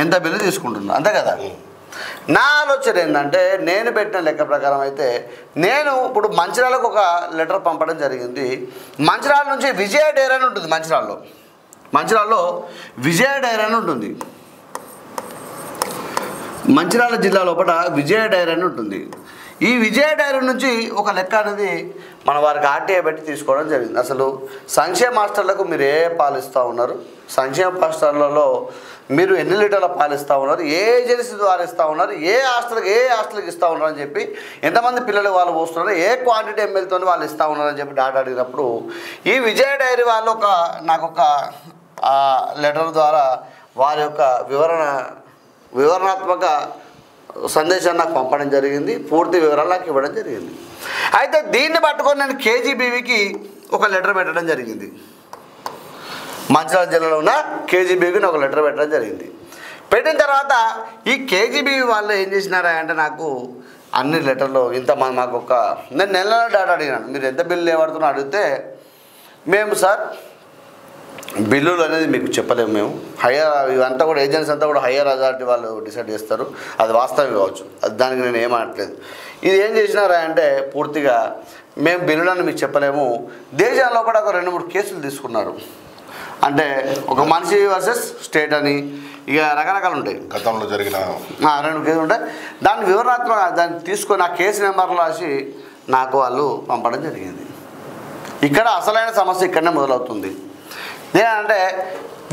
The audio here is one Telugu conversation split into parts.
ఎంత బిల్లు తీసుకుంటున్నా, అంతే కదా. నా ఆలోచన ఏంటంటే నేను పెట్టిన లెక్క ప్రకారం అయితే నేను ఇప్పుడు మంచిర్యాలకు ఒక లెటర్ పంపడం జరిగింది. మంచిర్యాల నుంచి విజయ డైరీ అని ఉంటుంది. మంచిర్యాలలో విజయ డైరీ అని ఉంటుంది. మంచిర్యాల జిల్లా లోపల విజయ డైరీ అని ఉంటుంది. ఈ విజయ డైరీ నుంచి ఒక లెక్క అనేది మన వారికి ఆర్టీఐ పెట్టి తీసుకోవడం జరిగింది. అసలు సంక్షేమ హాస్టళ్లకు మీరు ఏ పాలు ఇస్తూ ఉన్నారు, సంక్షేమ హాస్టళ్లలో మీరు ఎన్ని లీటర్ల పాలు ఇస్తూ ఉన్నారు, ఏ ఏజెన్సీ ద్వారా ఇస్తూ ఉన్నారు, ఏ హాస్టల్కి ఇస్తూ ఉన్నారు అని చెప్పి, ఎంతమంది పిల్లలు వాళ్ళు పోస్తున్నారు, ఏ క్వాంటిటీ ఎంఎల్తో వాళ్ళు ఇస్తూ ఉన్నారని చెప్పి డాటా అడిగినప్పుడు ఈ విజయ డైరీ వాళ్ళు నాకు ఒక లెటర్ ద్వారా వారి యొక్క వివరణాత్మక సందేశాన్ని నాకు పంపడం జరిగింది. పూర్తి వివరాలు నాకు ఇవ్వడం జరిగింది. అయితే దీన్ని పట్టుకొని నేను కేజీబీవీకి ఒక లెటర్ పెట్టడం జరిగింది. మంచిర్యాల జిల్లాలో ఉన్న కేజీబీవీకి ఒక లెటర్ పెట్టడం జరిగింది. పెట్టిన తర్వాత ఈ కేజీబీవీ వాళ్ళు ఏం చేసినారా అంటే నాకు అన్ని లెటర్లు మాకు నేను నెల డాటా అడిగినాను. మీరు ఎంత బిల్లు లేవడుతున్నా అడిగితే మేము సార్ బిల్లులు అనేది మీకు చెప్పలేము, మేము ఇవంతా కూడా ఏజెన్సీ అంతా కూడా హయ్యర్ అథారిటీ వాళ్ళు డిసైడ్ చేస్తారు, అది వాస్తవం కావచ్చు, దానికి నేను ఏమనట్లేదు. ఇది ఏం చేసినారా అంటే పూర్తిగా మేము బిల్లులను మీకు చెప్పలేము. దేశంలో కూడా ఒక 2-3 కేసులు తీసుకున్నారు. అంటే ఒక మనిషి వర్సెస్ స్టేట్ అని ఇక రకరకాలు ఉంటాయి. గతంలో జరిగిన 2 కేసులు ఉంటాయి. దాని వివరణాత్మక దాన్ని తీసుకొని ఆ కేసు నెంబర్లు రాసి నాకు వాళ్ళు పంపడం జరిగింది. ఇక్కడ అసలైన సమస్య ఇక్కడనే మొదలవుతుంది. నేనంటే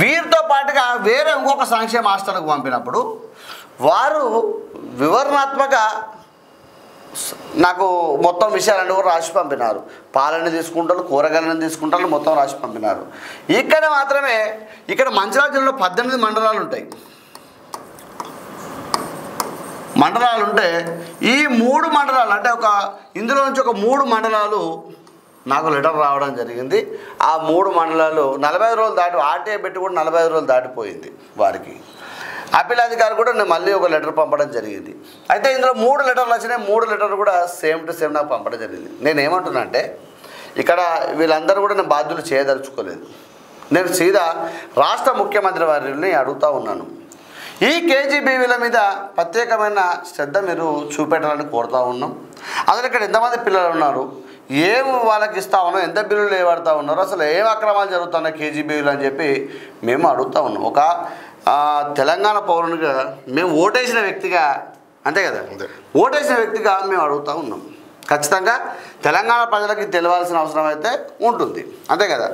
వీరితో పాటుగా వేరే ఇంకొక సంక్షేమ హాస్టల్కి పంపినప్పుడు వారు వివరణాత్మక నాకు మొత్తం విషయాలన్నీ కూడా రాసి పంపినారు. పాలని తీసుకుంటారు, కూరగాయలను తీసుకుంటారు, మొత్తం రాసి పంపినారు. ఇక్కడ మాత్రమే మంచిర్యాల జిల్లాలో 18 మండలాలు ఉంటాయి. మండలాలు ఉంటే ఈ 3 మండలాలు అంటే ఇందులో నుంచి ఒక 3 మండలాలు నాకు లెటర్ రావడం జరిగింది. ఆ 3 మండలాలు 45 రోజులు దాటి ఆర్టీఐ పెట్టి కూడా 45 రోజులు దాటిపోయింది వారికి. అప్పీల్ అధికారి కూడా నేను మళ్ళీ ఒక లెటర్ పంపడం జరిగింది. అయితే ఇందులో 3 లెటర్లు వచ్చినాయి. 3 లెటర్లు కూడా సేమ్ టు సేమ్ నాకు పంపడం జరిగింది. నేను ఏమంటున్నా అంటే ఇక్కడ వీళ్ళందరూ కూడా నేను బాధ్యులు చేయదలుచుకోలేదు. నేను సీదా రాష్ట్ర ముఖ్యమంత్రి వారిని అడుగుతూ ఉన్నాను. ఈ కేజీబీవీల మీద ప్రత్యేకమైన శ్రద్ధ మీరు చూపెట్టాలని కోరుతూ ఉన్నాం. అసలు ఇక్కడ ఎంతమంది పిల్లలు ఉన్నారు, ఏం వాళ్ళకి ఇస్తా ఉన్నాం, ఎంత బిల్లులు ఏవాడుతూ ఉన్నారు, అసలు ఏం అక్రమాలు జరుగుతున్నాయి కేజీబీవీలు అని చెప్పి మేము అడుగుతూ ఉన్నాం. ఒక తెలంగాణ పౌరునిగా మేము ఓటేసిన వ్యక్తిగా, అంతే కదా, ఓటేసిన వ్యక్తిగా మేము అడుగుతూ ఉన్నాం. ఖచ్చితంగా తెలంగాణ ప్రజలకి తెలియాల్సిన అవసరం అయితే ఉంటుంది, అంతే కదా.